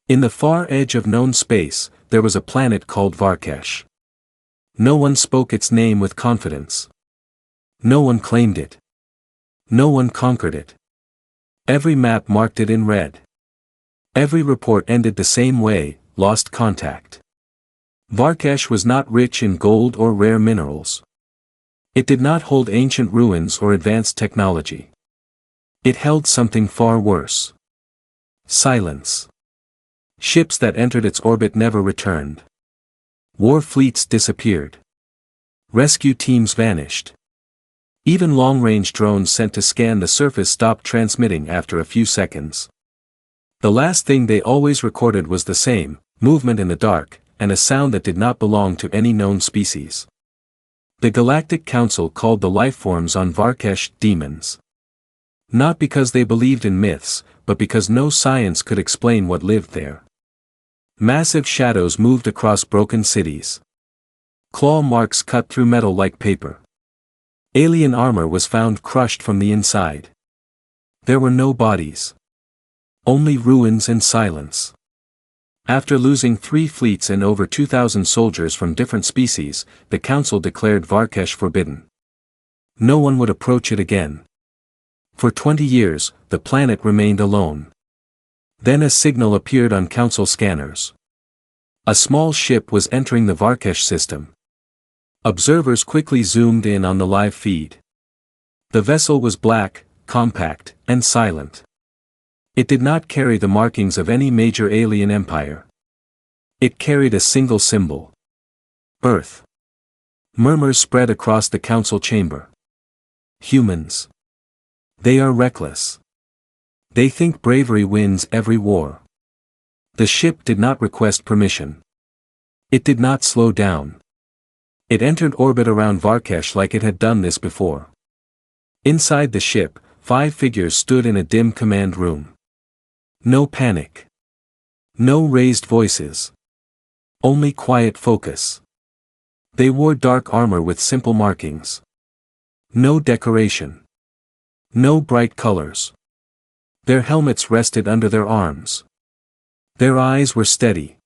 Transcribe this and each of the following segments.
In the far edge of known space, there was a planet called Varkesh. No one spoke its name with confidence. No one claimed it. No one conquered it. Every map marked it in red. Every report ended the same way: lost contact. Varkesh was not rich in gold or rare minerals. It did not hold ancient ruins or advanced technology. It held something far worse. Silence. Ships that entered its orbit never returned. War fleets disappeared. Rescue teams vanished. Even long-range drones sent to scan the surface stopped transmitting after a few seconds. The last thing they always recorded was the same: movement in the dark, and a sound that did not belong to any known species. The Galactic Council called the lifeforms on Varkesh demons. Not because they believed in myths, but because no science could explain what lived there. Massive shadows moved across broken cities. Claw marks cut through metal like paper. Alien armor was found crushed from the inside. There were no bodies. Only ruins and silence. After losing 3 fleets and over 2,000 soldiers from different species, the Council declared Varkesh forbidden. No one would approach it again. For 20 years, the planet remained alone. Then a signal appeared on Council scanners. A small ship was entering the Varkesh system. Observers quickly zoomed in on the live feed. The vessel was black, compact, and silent. It did not carry the markings of any major alien empire. It carried a single symbol: Earth. Murmurs spread across the Council chamber. Humans. They are reckless. They think bravery wins every war. The ship did not request permission. It did not slow down. It entered orbit around Varkesh like it had done this before. Inside the ship, 5 figures stood in a dim command room. No panic. No raised voices. Only quiet focus. They wore dark armor with simple markings. No decoration. No bright colors. Their helmets rested under their arms. Their eyes were steady.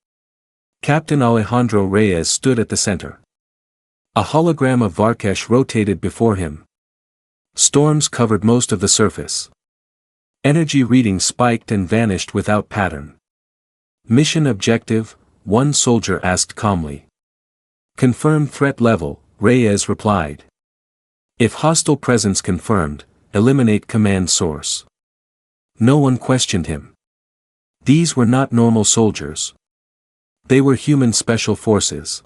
Captain Alejandro Reyes stood at the center. A hologram of Varkesh rotated before him. Storms covered most of the surface. Energy readings spiked and vanished without pattern. Mission objective, one soldier asked calmly. Confirmed threat level, Reyes replied. If hostile presence confirmed, eliminate command source. No one questioned him. These were not normal soldiers. They were human special forces.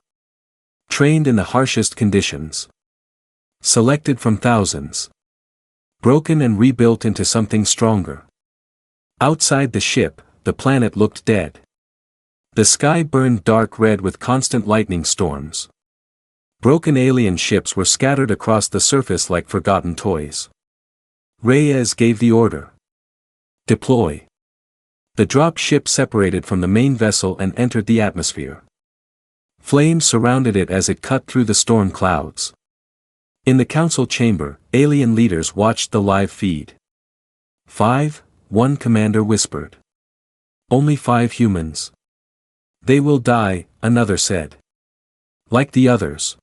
Trained in the harshest conditions. Selected from thousands. Broken and rebuilt into something stronger. Outside the ship, the planet looked dead. The sky burned dark red with constant lightning storms. Broken alien ships were scattered across the surface like forgotten toys. Reyes gave the order. Deploy. The drop ship separated from the main vessel and entered the atmosphere. Flames surrounded it as it cut through the storm clouds. In the council chamber, alien leaders watched the live feed. 5, one commander whispered. Only 5 humans. They will die, another said. Like the others.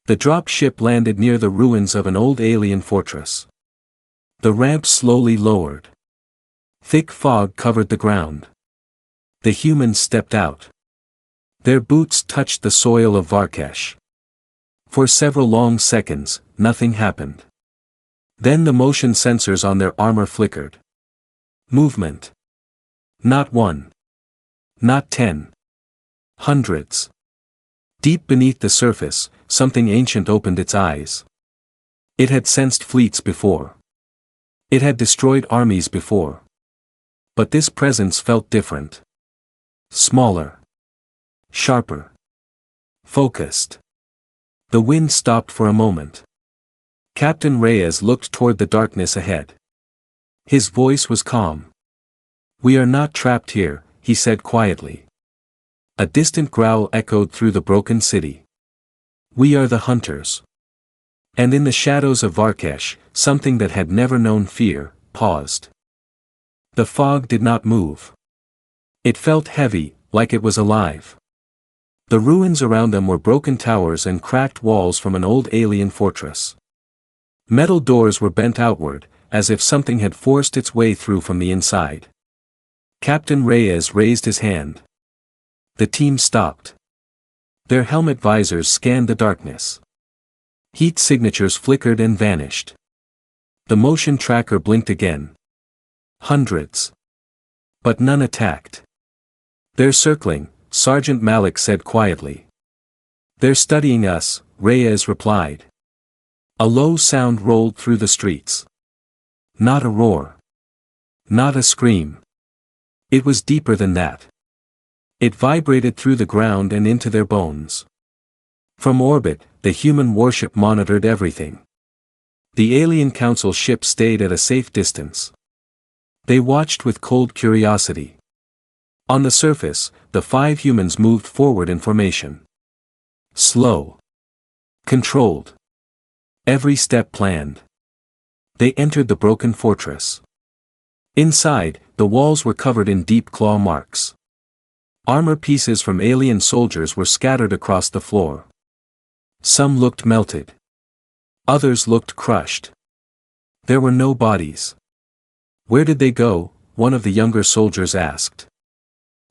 The drop ship landed near the ruins of an old alien fortress. The ramp slowly lowered. Thick fog covered the ground. The humans stepped out. Their boots touched the soil of Varkesh. For several long seconds, nothing happened. Then the motion sensors on their armor flickered. Movement. Not 1. Not 10. Hundreds. Deep beneath the surface, something ancient opened its eyes. It had sensed fleets before. It had destroyed armies before. But this presence felt different. Smaller. Sharper. Focused. The wind stopped for a moment. Captain Reyes looked toward the darkness ahead. His voice was calm. We are not trapped here, he said quietly. A distant growl echoed through the broken city. We are the hunters. And in the shadows of Varkesh, something that had never known fear, paused. The fog did not move. It felt heavy, like it was alive. The ruins around them were broken towers and cracked walls from an old alien fortress. Metal doors were bent outward, as if something had forced its way through from the inside. Captain Reyes raised his hand. The team stopped. Their helmet visors scanned the darkness. Heat signatures flickered and vanished. The motion tracker blinked again. Hundreds. But none attacked. "They're circling," Sergeant Malik said quietly. "They're studying us," Reyes replied. A low sound rolled through the streets. Not a roar. Not a scream. It was deeper than that. It vibrated through the ground and into their bones. From orbit, the human warship monitored everything. The alien council ship stayed at a safe distance. They watched with cold curiosity. On the surface, the 5 humans moved forward in formation. Slow. Controlled. Every step planned. They entered the broken fortress. Inside, the walls were covered in deep claw marks. Armor pieces from alien soldiers were scattered across the floor. Some looked melted. Others looked crushed. There were no bodies. "Where did they go?" one of the younger soldiers asked.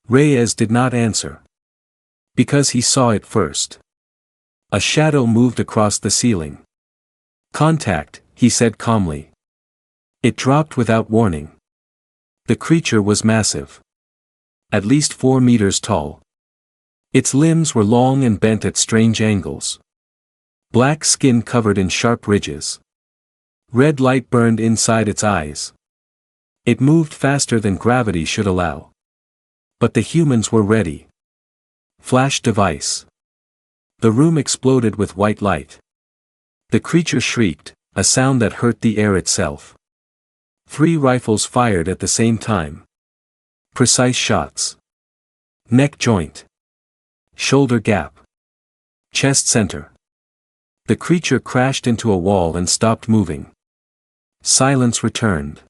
Reyes did not answer. Because he saw it first. A shadow moved across the ceiling. "Contact," he said calmly. It dropped without warning. The creature was massive. At least 4 meters tall. Its limbs were long and bent at strange angles. Black skin covered in sharp ridges. Red light burned inside its eyes. It moved faster than gravity should allow. But the humans were ready. Flash device. The room exploded with white light. The creature shrieked, a sound that hurt the air itself. 3 rifles fired at the same time. Precise shots. Neck joint. Shoulder gap. Chest center. The creature crashed into a wall and stopped moving. Silence returned.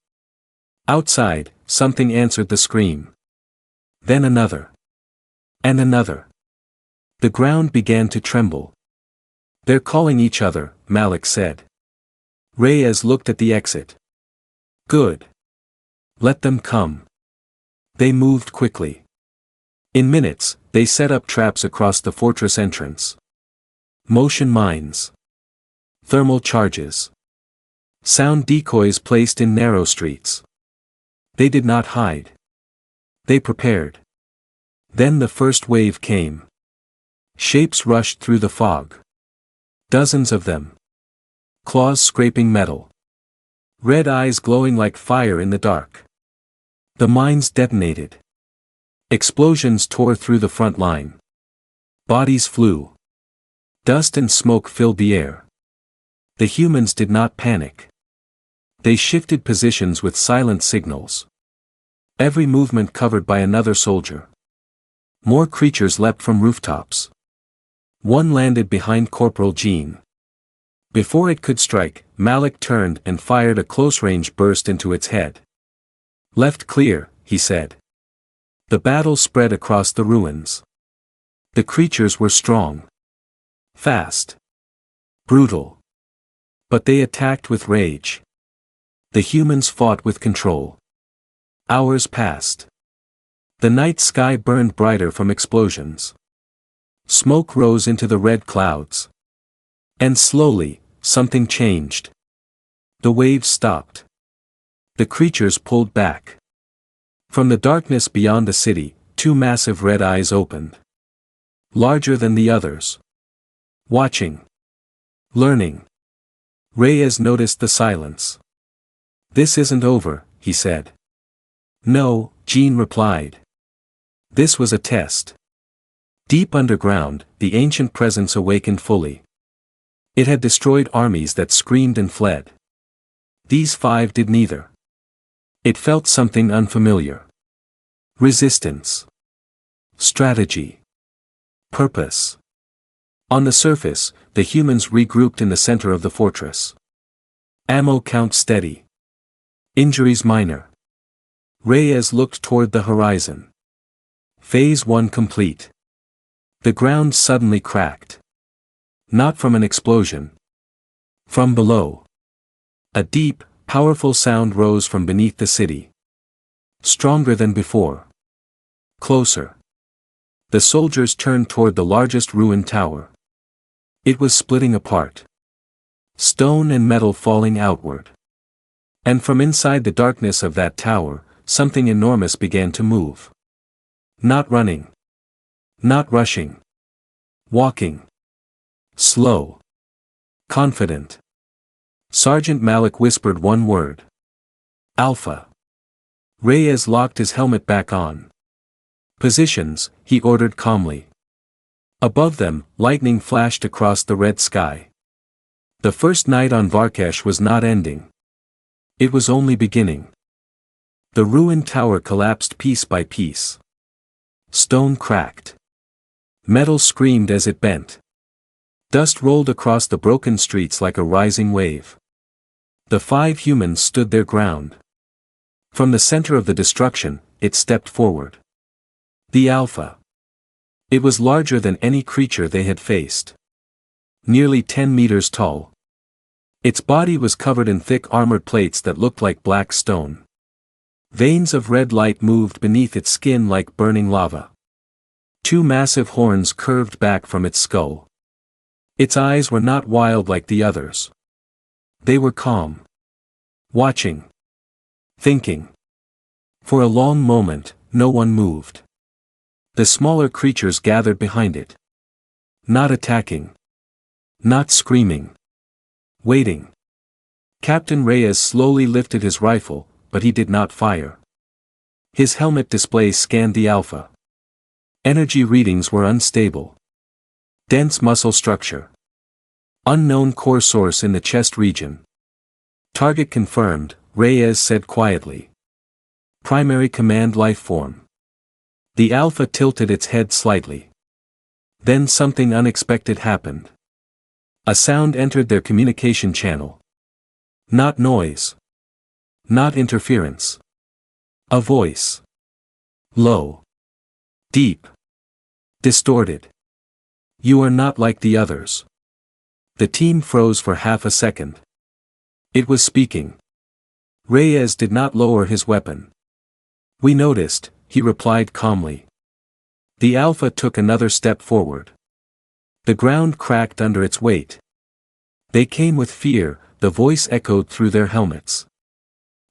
Outside, something answered the scream. Then another. And another. The ground began to tremble. "They're calling each other," Malik said. Reyes looked at the exit. "Good. Let them come." They moved quickly. In minutes, they set up traps across the fortress entrance. Motion mines. Thermal charges. Sound decoys placed in narrow streets. They did not hide. They prepared. Then the first wave came. Shapes rushed through the fog. Dozens of them. Claws scraping metal. Red eyes glowing like fire in the dark. The mines detonated. Explosions tore through the front line. Bodies flew. Dust and smoke filled the air. The humans did not panic. They shifted positions with silent signals. Every movement covered by another soldier. More creatures leapt from rooftops. One landed behind Corporal Jean. Before it could strike, Malik turned and fired a close-range burst into its head. "Left clear," he said. The battle spread across the ruins. The creatures were strong. Fast. Brutal. But they attacked with rage. The humans fought with control. Hours passed. The night sky burned brighter from explosions. Smoke rose into the red clouds. And slowly, something changed. The waves stopped. The creatures pulled back. From the darkness beyond the city, 2 massive red eyes opened. Larger than the others. Watching. Learning. Reyes noticed the silence. "This isn't over," he said. "No," Jean replied. This was a test. Deep underground, the ancient presence awakened fully. It had destroyed armies that screamed and fled. These 5 did neither. It felt something unfamiliar. Resistance. Strategy. Purpose. On the surface, the humans regrouped in the center of the fortress. Ammo count steady. Injuries minor. Reyes looked toward the horizon. Phase 1 complete. The ground suddenly cracked. Not from an explosion. From below. A deep, powerful sound rose from beneath the city. Stronger than before. Closer. The soldiers turned toward the largest ruined tower. It was splitting apart. Stone and metal falling outward. And from inside the darkness of that tower, something enormous began to move. Not running. Not rushing. Walking. Slow. Confident. Sergeant Malik whispered one word. Alpha. Reyes locked his helmet back on. Positions, he ordered calmly. Above them, lightning flashed across the red sky. The first night on Varkesh was not ending. It was only beginning. The ruined tower collapsed piece by piece. Stone cracked. Metal screamed as it bent. Dust rolled across the broken streets like a rising wave. The 5 humans stood their ground. From the center of the destruction, it stepped forward. The Alpha. It was larger than any creature they had faced. Nearly 10 meters tall. Its body was covered in thick armored plates that looked like black stone. Veins of red light moved beneath its skin like burning lava. 2 massive horns curved back from its skull. Its eyes were not wild like the others. They were calm. Watching. Thinking. For a long moment, no one moved. The smaller creatures gathered behind it. Not attacking. Not screaming. Waiting. Captain Reyes slowly lifted his rifle, but he did not fire. His helmet display scanned the Alpha. Energy readings were unstable. Dense muscle structure. Unknown core source in the chest region. Target confirmed, Reyes said quietly. Primary command life form. The Alpha tilted its head slightly. Then something unexpected happened. A sound entered their communication channel. Not noise. Not interference. A voice. Low. Deep. Distorted. You are not like the others. The team froze for half a second. It was speaking. Reyes did not lower his weapon. We noticed, he replied calmly. The Alpha took another step forward. The ground cracked under its weight. They came with fear, the voice echoed through their helmets.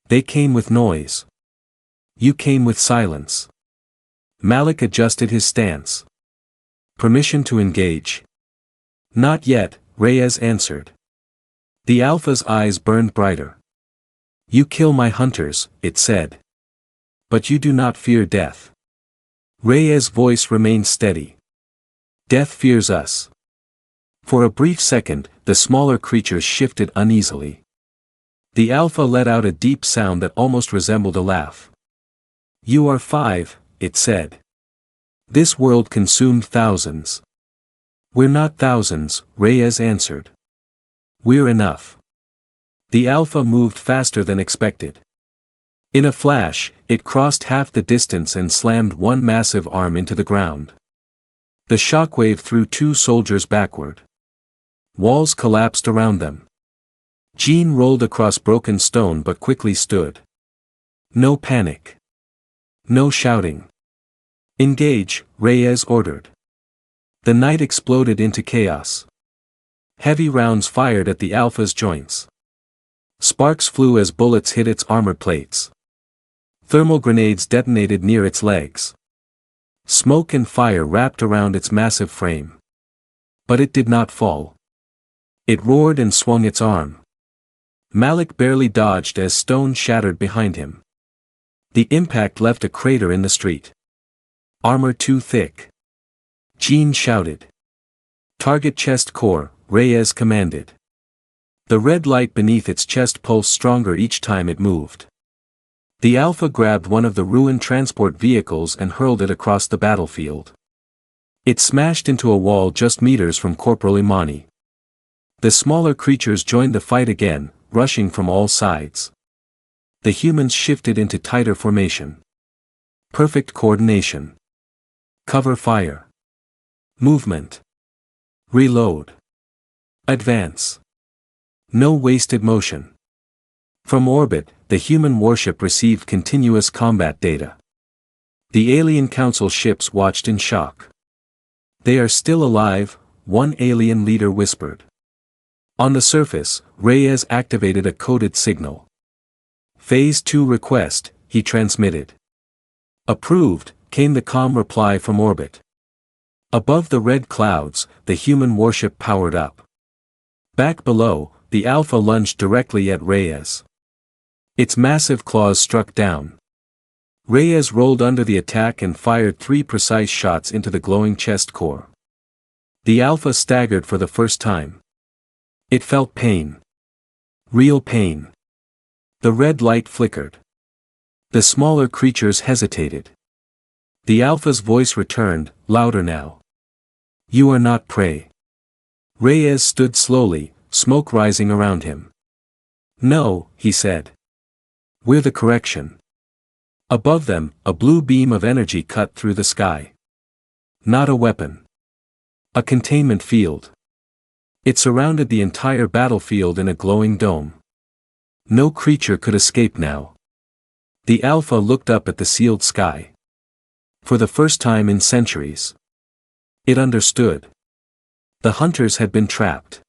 They came with noise. You came with silence. Malik adjusted his stance. Permission to engage? Not yet, Reyes answered. The Alpha's eyes burned brighter. You kill my hunters, it said. But you do not fear death. Reyes' voice remained steady. Death fears us. For a brief second, the smaller creatures shifted uneasily. The Alpha let out a deep sound that almost resembled a laugh. You are 5, it said. This world consumed thousands. We're not thousands, Reyes answered. We're enough. The Alpha moved faster than expected. In a flash, it crossed half the distance and slammed one massive arm into the ground. The shockwave threw 2 soldiers backward. Walls collapsed around them. Jean rolled across broken stone but quickly stood. No panic. No shouting. Engage, Reyes ordered. The night exploded into chaos. Heavy rounds fired at the Alpha's joints. Sparks flew as bullets hit its armor plates. Thermal grenades detonated near its legs. Smoke and fire wrapped around its massive frame. But it did not fall. It roared and swung its arm. Malik barely dodged as stone shattered behind him. The impact left a crater in the street. Armor too thick. Jean shouted. Target chest core, Reyes commanded. The red light beneath its chest pulsed stronger each time it moved. The Alpha grabbed one of the ruined transport vehicles and hurled it across the battlefield. It smashed into a wall just meters from Corporal Imani. The smaller creatures joined the fight again, rushing from all sides. The humans shifted into tighter formation. Perfect coordination. Cover fire. Movement. Reload. Advance. No wasted motion. From orbit, the human warship received continuous combat data. The alien council ships watched in shock. They are still alive, one alien leader whispered. On the surface, Reyes activated a coded signal. Phase 2 request, he transmitted. Approved, came the calm reply from orbit. Above the red clouds, the human warship powered up. Back below, the Alpha lunged directly at Reyes. Its massive claws struck down. Reyes rolled under the attack and fired 3 precise shots into the glowing chest core. The Alpha staggered for the first time. It felt pain. Real pain. The red light flickered. The smaller creatures hesitated. The Alpha's voice returned, louder now. You are not prey. Reyes stood slowly, smoke rising around him. No, he said. We're the correction. Above them, a blue beam of energy cut through the sky. Not a weapon. A containment field. It surrounded the entire battlefield in a glowing dome. No creature could escape now. The Alpha looked up at the sealed sky. For the first time in centuries. It understood. The hunters had been trapped.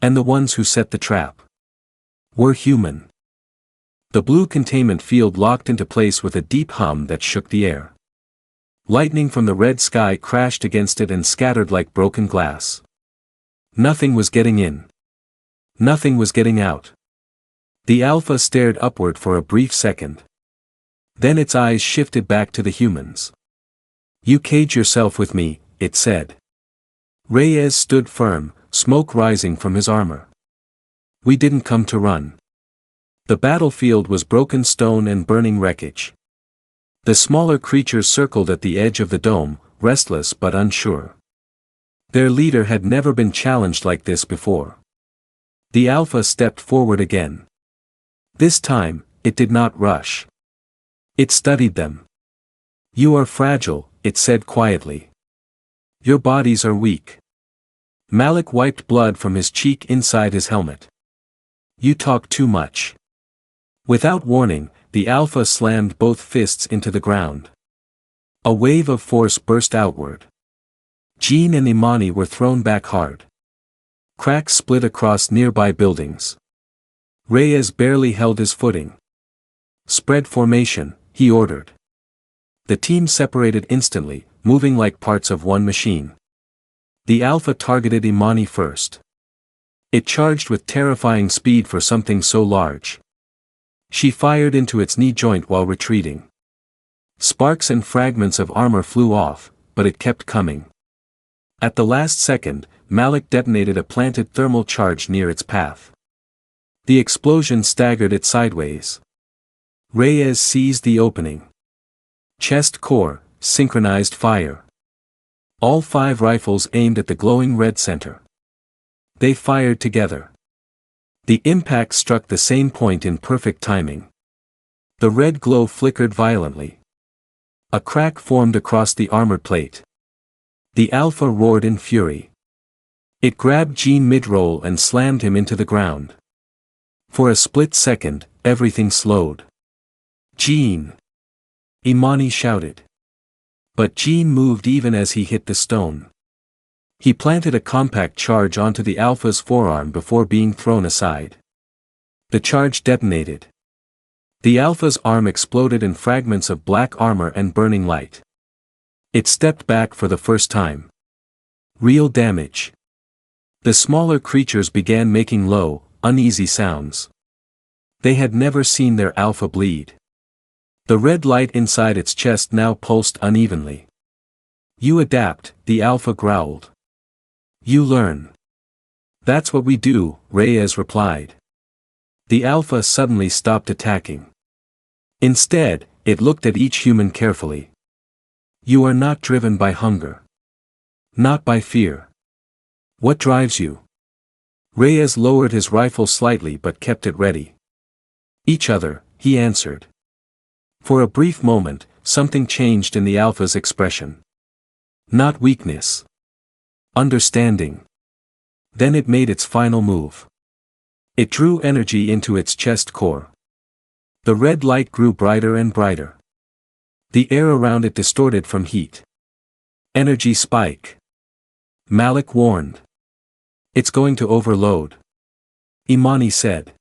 And the ones who set the trap were human. The blue containment field locked into place with a deep hum that shook the air. Lightning from the red sky crashed against it and scattered like broken glass. Nothing was getting in. Nothing was getting out. The Alpha stared upward for a brief second. Then its eyes shifted back to the humans. You cage yourself with me, it said. Reyes stood firm, smoke rising from his armor. We didn't come to run. The battlefield was broken stone and burning wreckage. The smaller creatures circled at the edge of the dome, restless but unsure. Their leader had never been challenged like this before. The Alpha stepped forward again. This time, it did not rush. It studied them. You are fragile, it said quietly. Your bodies are weak. Malik wiped blood from his cheek inside his helmet. You talk too much. Without warning, the Alpha slammed both fists into the ground. A wave of force burst outward. Jean and Imani were thrown back hard. Cracks split across nearby buildings. Reyes barely held his footing. Spread formation, he ordered. The team separated instantly, moving like parts of one machine. The Alpha targeted Imani first. It charged with terrifying speed for something so large. She fired into its knee joint while retreating. Sparks and fragments of armor flew off, but it kept coming. At the last second, Malik detonated a planted thermal charge near its path. The explosion staggered it sideways. Reyes seized the opening. Chest core, synchronized fire. All 5 rifles aimed at the glowing red center. They fired together. The impact struck the same point in perfect timing. The red glow flickered violently. A crack formed across the armored plate. The Alpha roared in fury. It grabbed Jean mid-roll and slammed him into the ground. For a split second, everything slowed. Jean! Imani shouted. But Jean moved even as he hit the stone. He planted a compact charge onto the Alpha's forearm before being thrown aside. The charge detonated. The Alpha's arm exploded in fragments of black armor and burning light. It stepped back for the first time. Real damage. The smaller creatures began making low, uneasy sounds. They had never seen their Alpha bleed. The red light inside its chest now pulsed unevenly. You adapt, the Alpha growled. You learn. That's what we do, Reyes replied. The Alpha suddenly stopped attacking. Instead, it looked at each human carefully. You are not driven by hunger. Not by fear. What drives you? Reyes lowered his rifle slightly but kept it ready. Each other, he answered. For a brief moment, something changed in the Alpha's expression. Not weakness. Understanding. Then it made its final move. It drew energy into its chest core. The red light grew brighter and brighter. The air around it distorted from heat. Energy spike. Malik warned. It's going to overload. Imani said.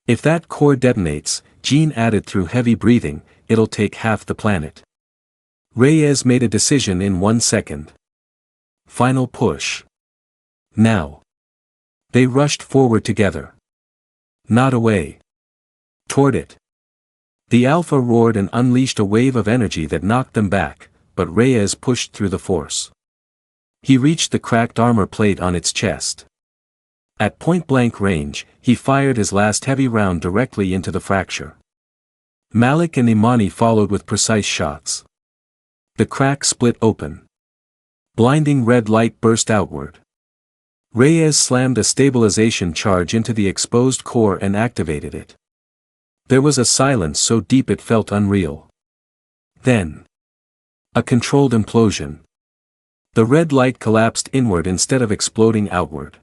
If that core detonates, Jean added through heavy breathing, it'll take half the planet. Reyes made a decision in 1 second. Final push. Now. They rushed forward together. Not away. Toward it. The Alpha roared and unleashed a wave of energy that knocked them back, but Reyes pushed through the force. He reached the cracked armor plate on its chest. At point-blank range, he fired his last heavy round directly into the fracture. Malik and Imani followed with precise shots. The crack split open. Blinding red light burst outward. Reyes slammed a stabilization charge into the exposed core and activated it. There was a silence so deep it felt unreal. Then. A controlled implosion. The red light collapsed inward instead of exploding outward.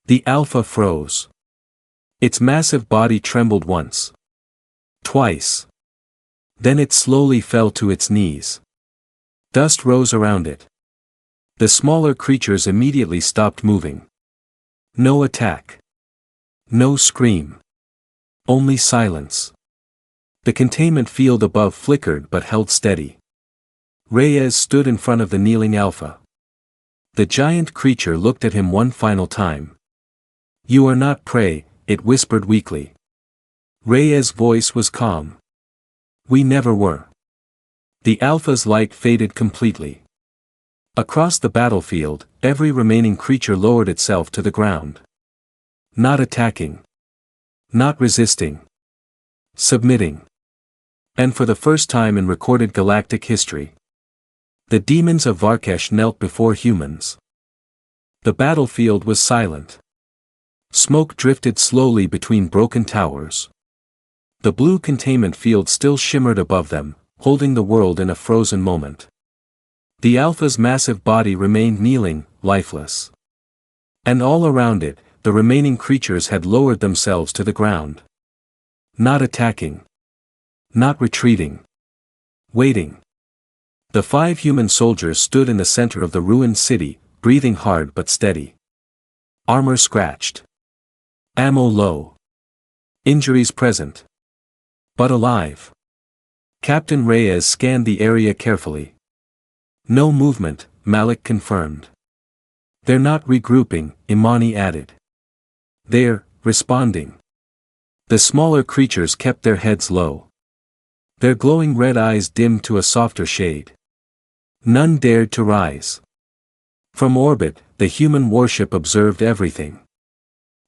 The Alpha froze. Its massive body trembled once. Twice. Then it slowly fell to its knees. Dust rose around it. The smaller creatures immediately stopped moving. No attack. No scream. Only silence. The containment field above flickered but held steady. Reyes stood in front of the kneeling Alpha. The giant creature looked at him one final time. You are not prey, it whispered weakly. Reyes' voice was calm. We never were. The Alpha's light faded completely. Across the battlefield, every remaining creature lowered itself to the ground. Not attacking. Not resisting. Submitting. And for the first time in recorded galactic history, the demons of Varkesh knelt before humans. The battlefield was silent. Smoke drifted slowly between broken towers. The blue containment field still shimmered above them, holding the world in a frozen moment. The Alpha's massive body remained kneeling, lifeless. And all around it, the remaining creatures had lowered themselves to the ground. Not attacking. Not retreating. Waiting. The 5 human soldiers stood in the center of the ruined city, breathing hard but steady. Armor scratched. Ammo low. Injuries present. But alive. Captain Reyes scanned the area carefully. No movement, Malik confirmed. They're not regrouping, Imani added. They're responding. The smaller creatures kept their heads low. Their glowing red eyes dimmed to a softer shade. None dared to rise. From orbit, the human warship observed everything.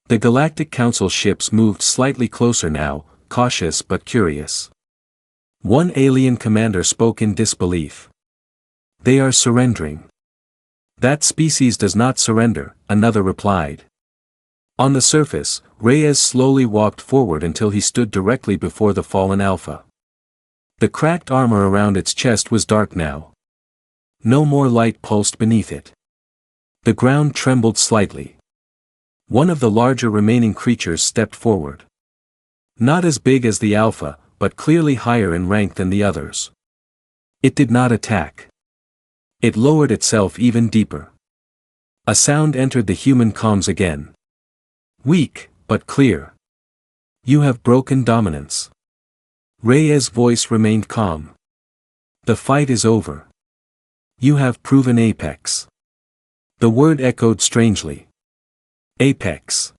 The Galactic Council ships moved slightly closer now, cautious but curious. One alien commander spoke in disbelief. They are surrendering. That species does not surrender, another replied. On the surface, Reyes slowly walked forward until he stood directly before the fallen Alpha. The cracked armor around its chest was dark now. No more light pulsed beneath it. The ground trembled slightly. One of the larger remaining creatures stepped forward. Not as big as the Alpha, but clearly higher in rank than the others. It did not attack. It lowered itself even deeper. A sound entered the human comms again. Weak, but clear. You have broken dominance. Reyes' voice remained calm. The fight is over. You have proven apex. The word echoed strangely. Apex.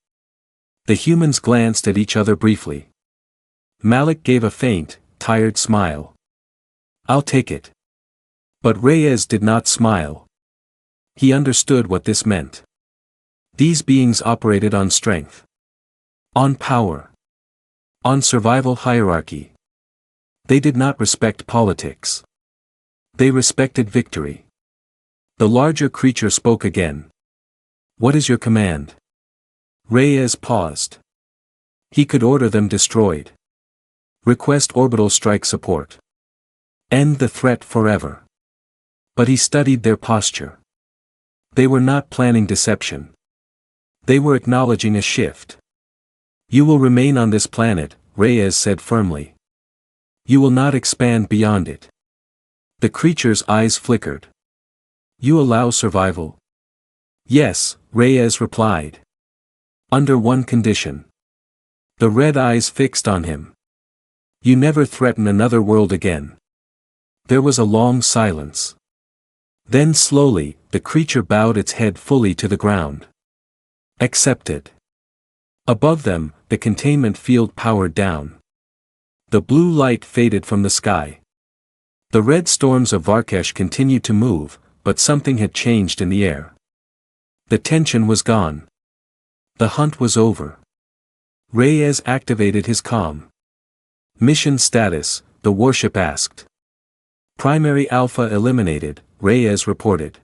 The humans glanced at each other briefly. Malik gave a faint, tired smile. I'll take it. But Reyes did not smile. He understood what this meant. These beings operated on strength. On power. On survival hierarchy. They did not respect politics. They respected victory. The larger creature spoke again. What is your command? Reyes paused. He could order them destroyed. Request orbital strike support. End the threat forever. But he studied their posture. They were not planning deception. They were acknowledging a shift. You will remain on this planet, Reyes said firmly. You will not expand beyond it. The creature's eyes flickered. You allow survival? Yes, Reyes replied. Under one condition. The red eyes fixed on him. You never threaten another world again. There was a long silence. Then slowly, the creature bowed its head fully to the ground. Accepted. Above them, the containment field powered down. The blue light faded from the sky. The red storms of Varkesh continued to move, but something had changed in the air. The tension was gone. The hunt was over. Reyes activated his comm. Mission status, the warship asked. Primary Alpha eliminated, Reyes reported.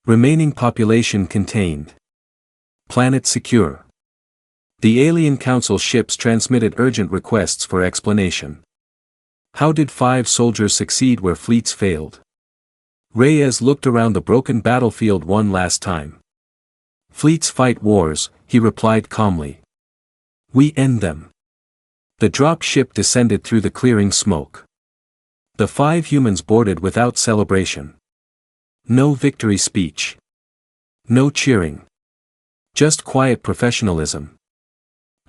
Remaining population contained. Planet secure. The Alien Council ships transmitted urgent requests for explanation. How did 5 soldiers succeed where fleets failed? Reyes looked around the broken battlefield one last time. Fleets fight wars, he replied calmly. We end them. The drop ship descended through the clearing smoke. The 5 humans boarded without celebration. No victory speech. No cheering. Just quiet professionalism.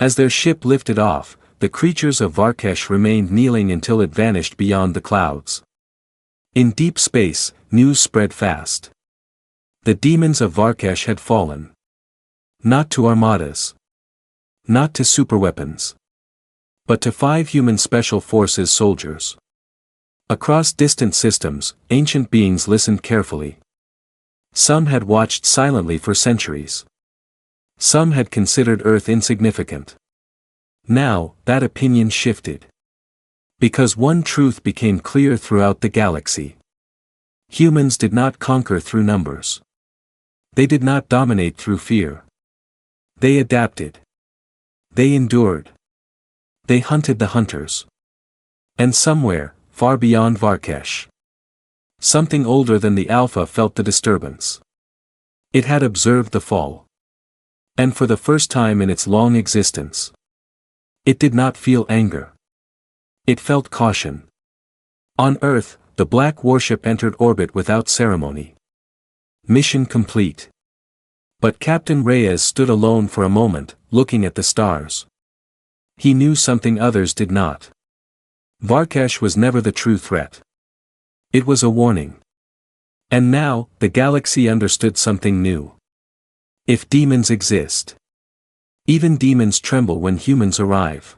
As their ship lifted off, the creatures of Varkesh remained kneeling until it vanished beyond the clouds. In deep space, news spread fast. The demons of Varkesh had fallen. Not to armadas. Not to superweapons. But to 5 human special forces soldiers. Across distant systems, ancient beings listened carefully. Some had watched silently for centuries. Some had considered Earth insignificant. Now, that opinion shifted. Because one truth became clear throughout the galaxy. Humans did not conquer through numbers. They did not dominate through fear. They adapted. They endured. They hunted the hunters. And somewhere, far beyond Varkesh, something older than the Alpha felt the disturbance. It had observed the fall. And for the first time in its long existence, it did not feel anger. It felt caution. On Earth, the black warship entered orbit without ceremony. Mission complete. But Captain Reyes stood alone for a moment, looking at the stars. He knew something others did not. Varkesh was never the true threat. It was a warning. And now, the galaxy understood something new. If demons exist, even demons tremble when humans arrive.